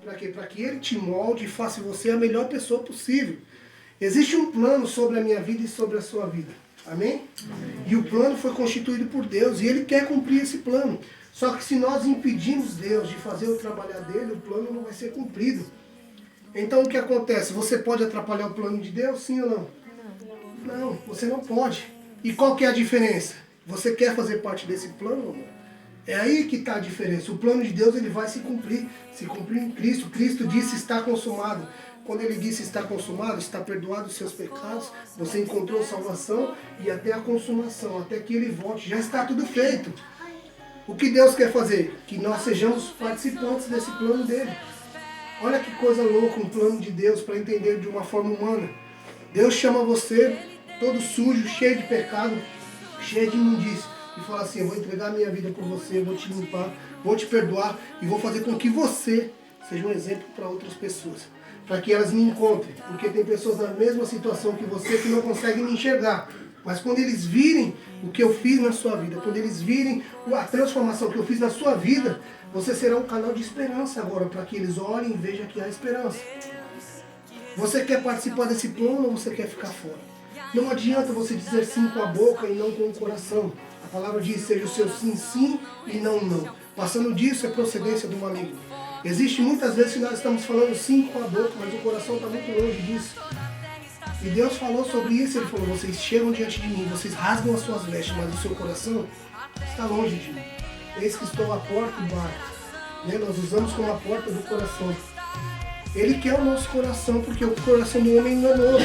Para quê? Para que Ele te molde e faça você a melhor pessoa possível. Existe um plano sobre a minha vida e sobre a sua vida. Amém? Amém? E o plano foi constituído por Deus e Ele quer cumprir esse plano. Só que se nós impedimos Deus de fazer o trabalhar dele, o plano não vai ser cumprido. Então o que acontece? Você pode atrapalhar o plano de Deus, sim ou não? Não, você não pode. E qual que é a diferença? Você quer fazer parte desse plano, amor? É aí que está a diferença. O plano de Deus ele vai se cumprir em Cristo. Cristo disse está consumado. Quando ele disse está consumado, está perdoado os seus pecados, você encontrou salvação e até a consumação, até que ele volte. Já está tudo feito. O que Deus quer fazer? Que nós sejamos participantes desse plano dele. Olha que coisa louca um plano de Deus para entender de uma forma humana. Deus chama você todo sujo, cheio de pecado, cheio de imundícia. E fala assim, eu vou entregar a minha vida por você, eu vou te limpar, vou te perdoar e vou fazer com que você seja um exemplo para outras pessoas. Para que elas me encontrem. Porque tem pessoas na mesma situação que você que não conseguem me enxergar. Mas quando eles virem o que eu fiz na sua vida, quando eles virem a transformação que eu fiz na sua vida, você será um canal de esperança agora, para que eles olhem e vejam que há esperança. Você quer participar desse plano ou você quer ficar fora? Não adianta você dizer sim com a boca e não com o coração. A palavra diz, seja o seu sim, sim e não, não. Passando disso é procedência do maligno. Existe muitas vezes que nós estamos falando sim com a boca, mas o coração está muito longe disso. E Deus falou sobre isso, Ele falou, vocês chegam diante de mim, vocês rasgam as suas vestes, mas o seu coração está longe de mim. Eis que estou à porta e bato. Né? Nós usamos como a porta do coração. Ele quer o nosso coração, porque o coração do homem é enganoso.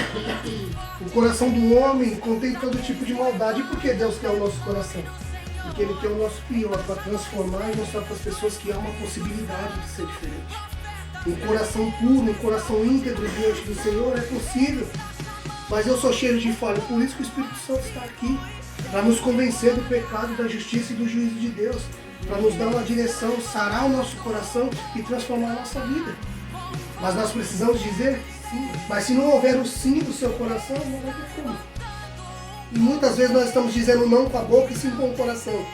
O coração do homem contém todo tipo de maldade. E por que Deus quer o nosso coração? Porque Ele quer o nosso pior, para transformar e mostrar para as pessoas que há uma possibilidade de ser diferente. Um coração puro, um coração íntegro diante do Senhor é possível. Mas eu sou cheio de falha, por isso que o Espírito Santo está aqui. Para nos convencer do pecado, da justiça e do juízo de Deus. Para nos dar uma direção, sarar o nosso coração e transformar a nossa vida. Mas nós precisamos dizer sim. Mas se não houver o sim do seu coração, não vai ter como. E muitas vezes nós estamos dizendo não com a boca e sim com o coração.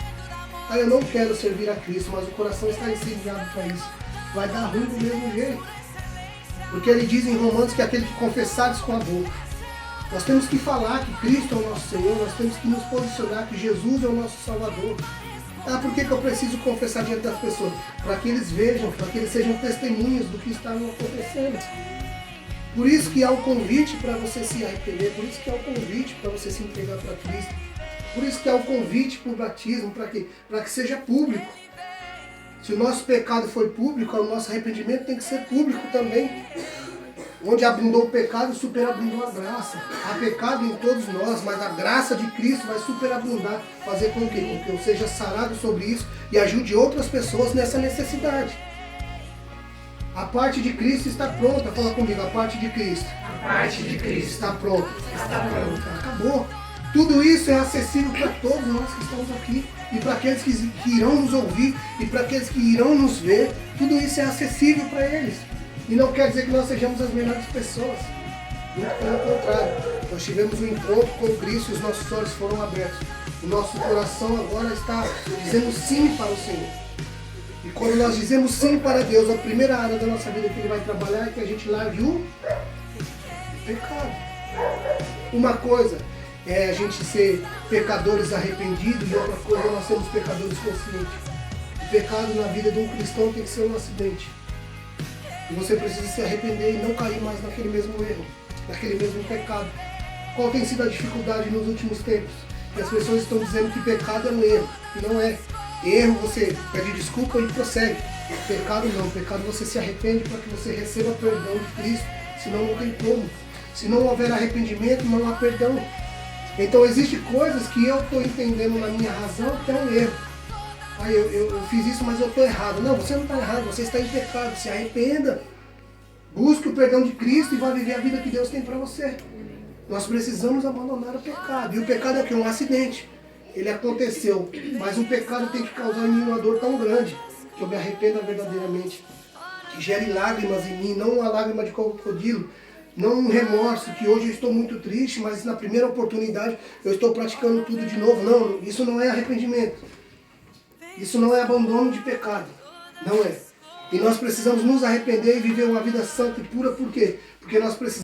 Ah, eu não quero servir a Cristo, mas o coração está incendiado para isso. Vai dar ruim do mesmo jeito. Porque ele diz em Romanos que é aquele que confessares com a boca. Nós temos que falar que Cristo é o nosso Senhor, nós temos que nos posicionar que Jesus é o nosso Salvador. Ah, por que eu preciso confessar diante das pessoas? Para que eles vejam, para que eles sejam testemunhas do que está acontecendo. Por isso que há o convite para você se arrepender, por isso que há o convite para você se entregar para Cristo. Por isso que há o convite para o batismo, para quê? Para que seja público. Se o nosso pecado foi público, o nosso arrependimento tem que ser público também. Onde abundou o pecado, superabundou a graça. Há pecado em todos nós, mas a graça de Cristo vai superabundar. Fazer com que eu seja sarado sobre isso e ajude outras pessoas nessa necessidade. A parte de Cristo está pronta. Fala comigo, a parte de Cristo. A parte de Cristo está pronta. Está pronta. Acabou. Tudo isso é acessível para todos nós que estamos aqui. E para aqueles que irão nos ouvir. E para aqueles que irão nos ver. Tudo isso é acessível para eles. E não quer dizer que nós sejamos as melhores pessoas. Muito pelo contrário. Nós tivemos um encontro com Cristo e os nossos olhos foram abertos. O nosso coração agora está dizendo sim para o Senhor. E quando nós dizemos sim para Deus, a primeira área da nossa vida que Ele vai trabalhar é que a gente largue o pecado. Uma coisa é a gente ser pecadores arrependidos e outra coisa é nós sermos pecadores conscientes. O pecado na vida de um cristão tem que ser um acidente. E você precisa se arrepender e não cair mais naquele mesmo erro, naquele mesmo pecado. Qual tem sido a dificuldade nos últimos tempos? Que as pessoas estão dizendo que pecado é um erro. E não é. Erro você pede desculpa e prossegue. Pecado não. Pecado você se arrepende para que você receba perdão de Cristo. Senão não tem como. Se não houver arrependimento, não há perdão. Então existem coisas que eu estou entendendo na minha razão que é um erro. Ah, eu fiz isso, mas eu estou errado. Não, você não está errado, você está em pecado. Se arrependa, busque o perdão de Cristo e vá viver a vida que Deus tem para você. Nós precisamos abandonar o pecado. E o pecado é o quê? Um acidente. Ele aconteceu, mas o pecado tem que causar em mim uma dor tão grande que eu me arrependa verdadeiramente. Que gere lágrimas em mim, não uma lágrima de crocodilo, não um remorso, que hoje eu estou muito triste, mas na primeira oportunidade eu estou praticando tudo de novo. Não, isso não é arrependimento. Isso não é abandono de pecado. Não é. E nós precisamos nos arrepender e viver uma vida santa e pura. Por quê? Porque nós precisamos